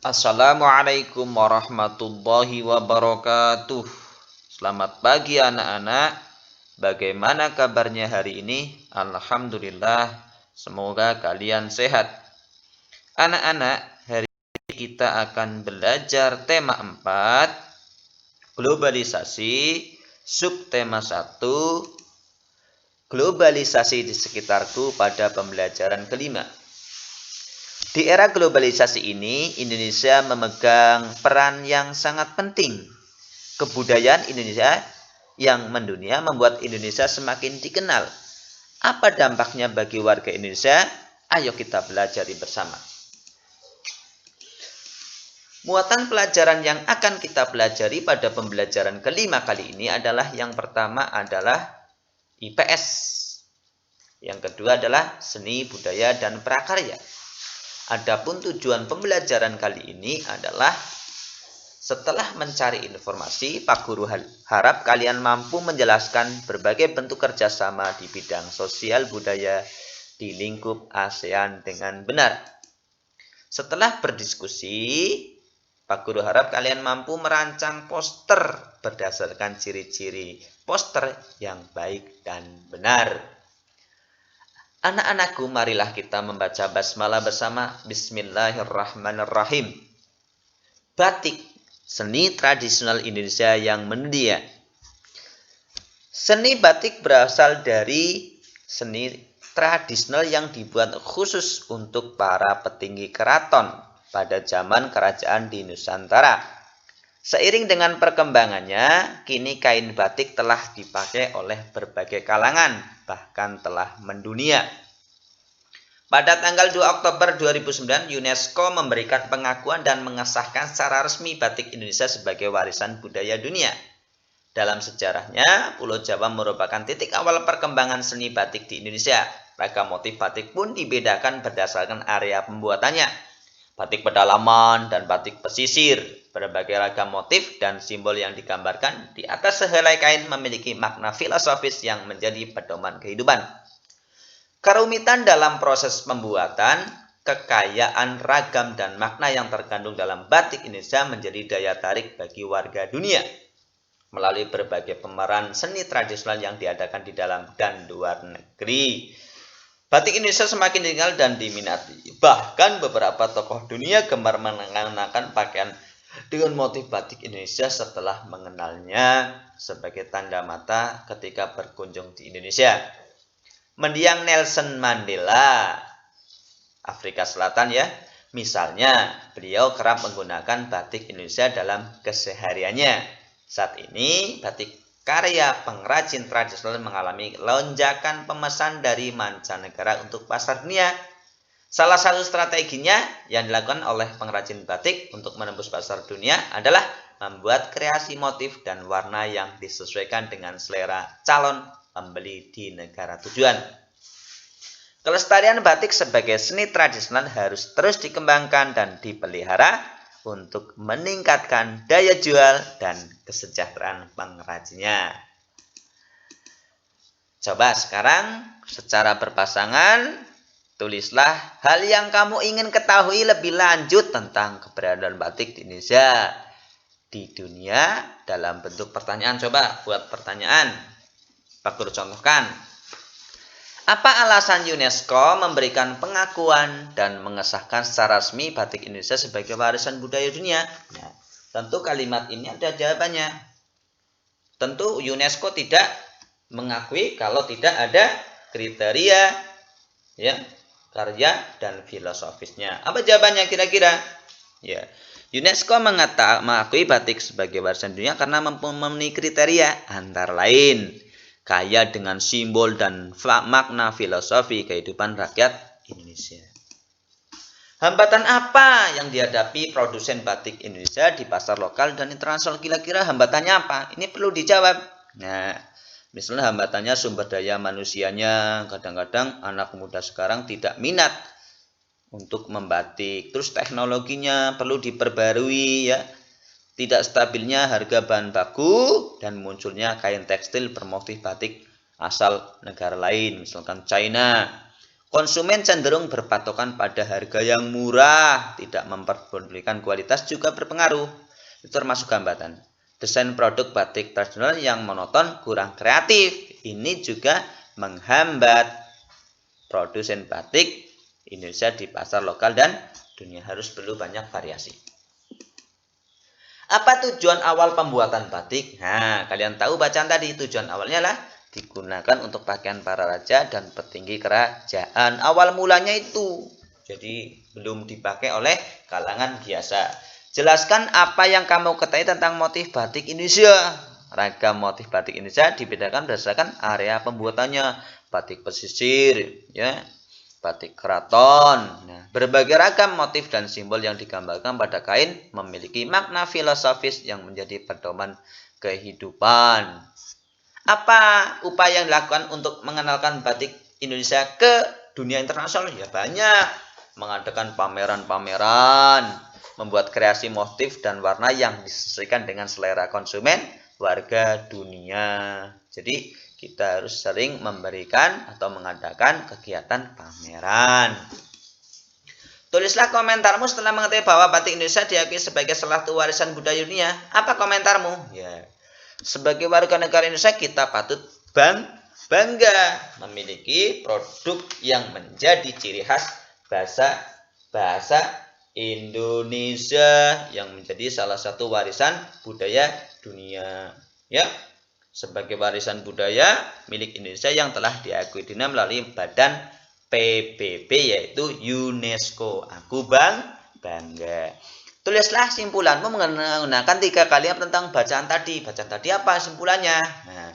Assalamualaikum warahmatullahi wabarakatuh. Selamat pagi anak-anak. Bagaimana kabarnya hari ini? Alhamdulillah, semoga kalian sehat. Anak-anak, hari ini kita akan belajar tema 4, globalisasi, subtema 1, globalisasi di sekitarku pada pembelajaran kelima. Di era globalisasi ini, Indonesia memegang peran yang sangat penting. Kebudayaan Indonesia yang mendunia membuat Indonesia semakin dikenal. Apa dampaknya bagi warga Indonesia? Ayo kita pelajari bersama. Muatan pelajaran yang akan kita pelajari pada pembelajaran kelima kali ini adalah yang pertama adalah IPS. Yang kedua adalah seni, budaya, dan prakarya. Adapun tujuan pembelajaran kali ini adalah setelah mencari informasi, Pak Guru harap kalian mampu menjelaskan berbagai bentuk kerjasama di bidang sosial budaya di lingkup ASEAN dengan benar. Setelah berdiskusi, Pak Guru harap kalian mampu merancang poster berdasarkan ciri-ciri poster yang baik dan benar. Anak-anakku, marilah kita membaca basmalah bersama. Bismillahirrahmanirrahim. Batik, seni tradisional Indonesia yang mendunia. Seni batik berasal dari seni tradisional yang dibuat khusus untuk para petinggi keraton pada zaman kerajaan di Nusantara. Seiring dengan perkembangannya, kini kain batik telah dipakai oleh berbagai kalangan, bahkan telah mendunia. Pada tanggal 2 Oktober 2009, UNESCO memberikan pengakuan dan mengesahkan secara resmi batik Indonesia sebagai warisan budaya dunia. Dalam sejarahnya, Pulau Jawa merupakan titik awal perkembangan seni batik di Indonesia. Ragam motif batik pun dibedakan berdasarkan area pembuatannya. Batik pedalaman dan batik pesisir. Berbagai ragam motif dan simbol yang digambarkan di atas sehelai kain memiliki makna filosofis yang menjadi pedoman kehidupan. Kerumitan dalam proses pembuatan, kekayaan ragam dan makna yang terkandung dalam batik Indonesia menjadi daya tarik bagi warga dunia. Melalui berbagai pemeran seni tradisional yang diadakan di dalam dan luar negeri, batik Indonesia semakin dikenal dan diminati. Bahkan beberapa tokoh dunia gemar mengenakan pakaian dengan motif batik Indonesia setelah mengenalnya sebagai tanda mata ketika berkunjung di Indonesia. Mendiang Nelson Mandela, Afrika Selatan ya. Misalnya, beliau kerap menggunakan batik Indonesia dalam kesehariannya. Saat ini, batik karya pengrajin tradisional mengalami lonjakan pemesan dari mancanegara untuk pasar dunia. Salah satu strateginya yang dilakukan oleh pengrajin batik untuk menembus pasar dunia adalah membuat kreasi motif dan warna yang disesuaikan dengan selera calon pembeli di negara tujuan. Kelestarian batik sebagai seni tradisional harus terus dikembangkan dan dipelihara untuk meningkatkan daya jual dan kesejahteraan pengrajinnya. Coba sekarang secara berpasangan tulislah hal yang kamu ingin ketahui lebih lanjut tentang keberadaan batik di Indonesia di dunia dalam bentuk pertanyaan. Coba buat pertanyaan. Pak Guru contohkan. Apa alasan UNESCO memberikan pengakuan dan mengesahkan secara resmi batik Indonesia sebagai warisan budaya dunia? Nah, tentu kalimat ini ada jawabannya. Tentu UNESCO tidak mengakui kalau tidak ada kriteria ya, karya dan filosofisnya. Apa jawabannya kira-kira? Ya, UNESCO mengakui batik sebagai warisan dunia karena memenuhi kriteria antara lain kaya dengan simbol dan makna filosofi kehidupan rakyat Indonesia. Hambatan apa yang dihadapi produsen batik Indonesia di pasar lokal dan internasional? Kira-kira hambatannya apa? Ini perlu dijawab. Nah, misalnya hambatannya sumber daya manusianya. Kadang-kadang anak muda sekarang tidak minat untuk membatik. Terus teknologinya perlu diperbarui ya. Tidak stabilnya harga bahan baku dan munculnya kain tekstil bermotif batik asal negara lain, misalkan China. Konsumen cenderung berpatokan pada harga yang murah, tidak memperdulikan kualitas juga berpengaruh. Itu termasuk hambatan. Desain produk batik tradisional yang monoton, kurang kreatif. Ini juga menghambat produsen batik Indonesia di pasar lokal dan dunia. Harus perlu banyak variasi. Apa tujuan awal pembuatan batik? Nah, kalian tahu bacaan tadi, tujuan awalnya lah digunakan untuk pakaian para raja dan petinggi kerajaan. Awal mulanya itu. Jadi belum dipakai oleh kalangan biasa. Jelaskan apa yang kamu ketahui tentang motif batik Indonesia. Ragam motif batik Indonesia dibedakan berdasarkan area pembuatannya. Batik pesisir, ya, batik keraton. Nah, berbagai ragam motif dan simbol yang digambarkan pada kain memiliki makna filosofis yang menjadi pedoman kehidupan. Apa upaya yang dilakukan untuk mengenalkan batik Indonesia ke dunia internasional? Ya banyak. Mengadakan pameran-pameran, membuat kreasi motif dan warna yang disesuaikan dengan selera konsumen warga dunia. Jadi kita harus sering memberikan atau mengadakan kegiatan pameran. Tulislah komentarmu setelah mengetahui bahwa batik Indonesia diakui sebagai salah satu warisan budaya dunia. Apa komentarmu? Ya. Sebagai warga negara Indonesia, kita patut bangga memiliki produk yang menjadi ciri khas bahasa Indonesia yang menjadi salah satu warisan budaya dunia. Ya, sebagai warisan budaya milik Indonesia yang telah diakui dunia melalui badan PBB yaitu UNESCO. Aku bangga. Tulislah simpulanmu menggunakan 3 kalimat tentang bacaan tadi. Bacaan tadi apa simpulannya? Nah,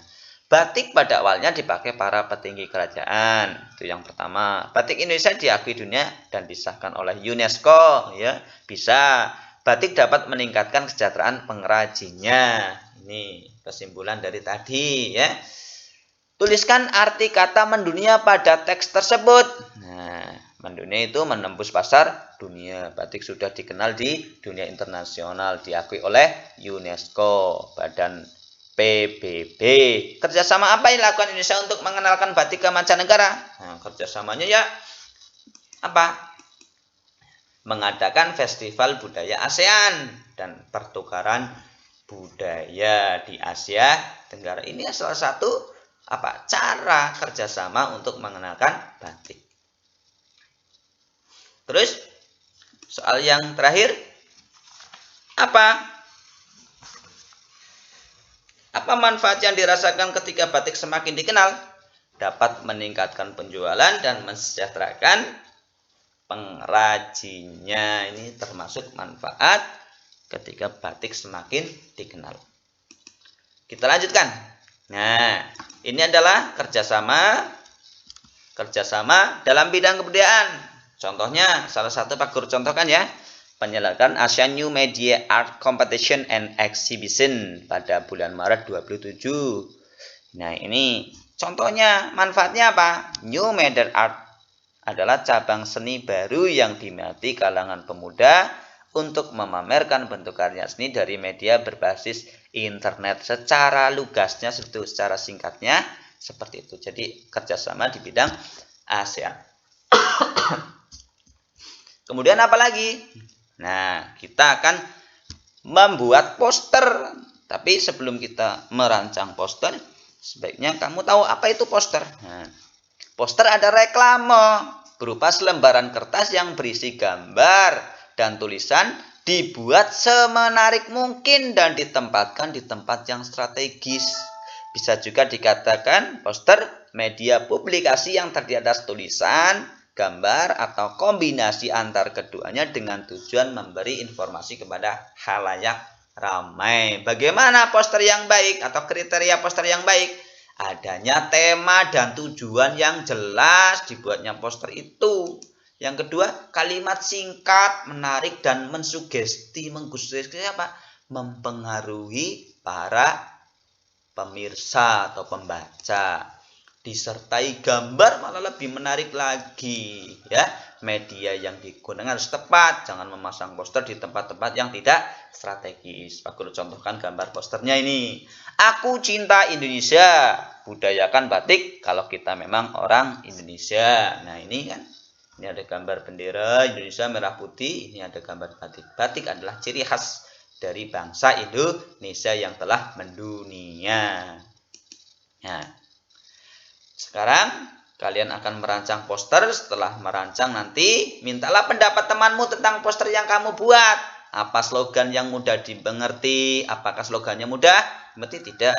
batik pada awalnya dipakai para petinggi kerajaan. Itu yang pertama. Batik Indonesia diakui dunia dan disahkan oleh UNESCO. Ya, bisa. Batik dapat meningkatkan kesejahteraan pengrajinnya. Ini kesimpulan dari tadi. Ya. Tuliskan arti kata mendunia pada teks tersebut. Nah, mendunia itu menembus pasar dunia. Batik sudah dikenal di dunia internasional, diakui oleh UNESCO, badan PBB. Kerjasama apa yang dilakukan Indonesia untuk mengenalkan batik ke mancanegara? Nah, kerjasamanya ya apa? Mengadakan festival budaya ASEAN dan pertukaran budaya di Asia Tenggara. Ini salah satu cara kerjasama untuk mengenalkan batik. Terus soal yang terakhir, apa manfaat yang dirasakan ketika batik semakin dikenal? Dapat meningkatkan penjualan dan mensejahterakan pengrajinnya. Ini termasuk manfaat ketika batik semakin dikenal. Kita lanjutkan. Nah, ini adalah kerjasama dalam bidang kebudayaan. Contohnya, salah satu Pak Guru contohkan ya, penyelenggaraan Asian New Media Art Competition and Exhibition pada bulan Maret 2027. Nah, ini contohnya manfaatnya apa? New Media Art adalah cabang seni baru yang diminati kalangan pemuda untuk memamerkan bentuk karya seni dari media berbasis internet. Secara lugasnya, secara singkatnya seperti itu. Jadi kerjasama di bidang ASEAN. Kemudian apa lagi? Nah, kita akan membuat poster. Tapi sebelum kita merancang poster, sebaiknya kamu tahu apa itu poster. Nah, poster ada reklame berupa selembaran kertas yang berisi gambar dan tulisan, dibuat semenarik mungkin dan ditempatkan di tempat yang strategis. Bisa juga dikatakan poster media publikasi yang terdiri atas tulisan, gambar, atau kombinasi antar keduanya dengan tujuan memberi informasi kepada khalayak ramai. Bagaimana poster yang baik atau kriteria poster yang baik? Adanya tema dan tujuan yang jelas dibuatnya poster itu. Yang kedua, kalimat singkat, menarik, dan mensugesti apa? Mempengaruhi para pemirsa atau pembaca. Disertai gambar malah lebih menarik lagi, ya. media yang digunakan harus tepat. Jangan memasang poster di tempat-tempat yang tidak strategis. Pak Guru contohkan gambar posternya ini. Aku cinta Indonesia, budayakan batik kalau kita memang orang Indonesia. Nah ini kan, ini ada gambar bendera Indonesia merah putih, ini ada gambar batik. Batik adalah ciri khas dari bangsa Indonesia yang telah mendunia. Nah, sekarang kalian akan merancang poster. Setelah merancang nanti, mintalah pendapat temanmu tentang poster yang kamu buat. Apa slogan yang mudah dimengerti? Apakah slogannya mudah? Berarti tidak.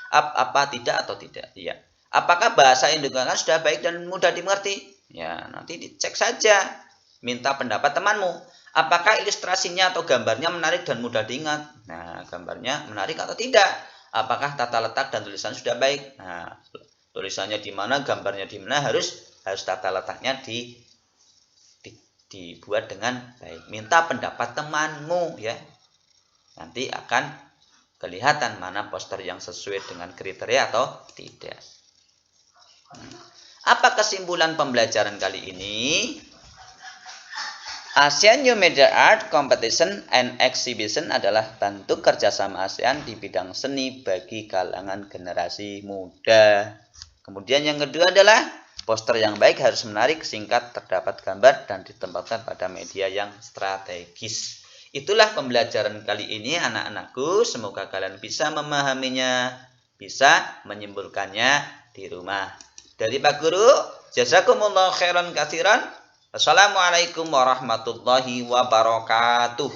Apa tidak atau tidak? Ya. Apakah bahasa yang digunakan sudah baik dan mudah dimengerti? Ya, nanti dicek saja. Minta pendapat temanmu. Apakah ilustrasinya atau gambarnya menarik dan mudah diingat? Nah, gambarnya menarik atau tidak? Apakah tata letak dan tulisan sudah baik? Nah, tulisannya di mana, gambarnya di mana, harus tata letaknya dibuat dengan baik. Minta pendapat temanmu ya. Nanti akan kelihatan mana poster yang sesuai dengan kriteria atau tidak. Apa kesimpulan pembelajaran kali ini? ASEAN New Media Art Competition and Exhibition adalah bentuk kerjasama ASEAN di bidang seni bagi kalangan generasi muda. Kemudian yang kedua adalah poster yang baik harus menarik, singkat, terdapat gambar, dan ditempatkan pada media yang strategis. Itulah pembelajaran kali ini anak-anakku. Semoga kalian bisa memahaminya, bisa menyimpulkannya di rumah. Dari Pak Guru, jazakumullah khairan katsiran. Assalamualaikum warahmatullahi wabarakatuh.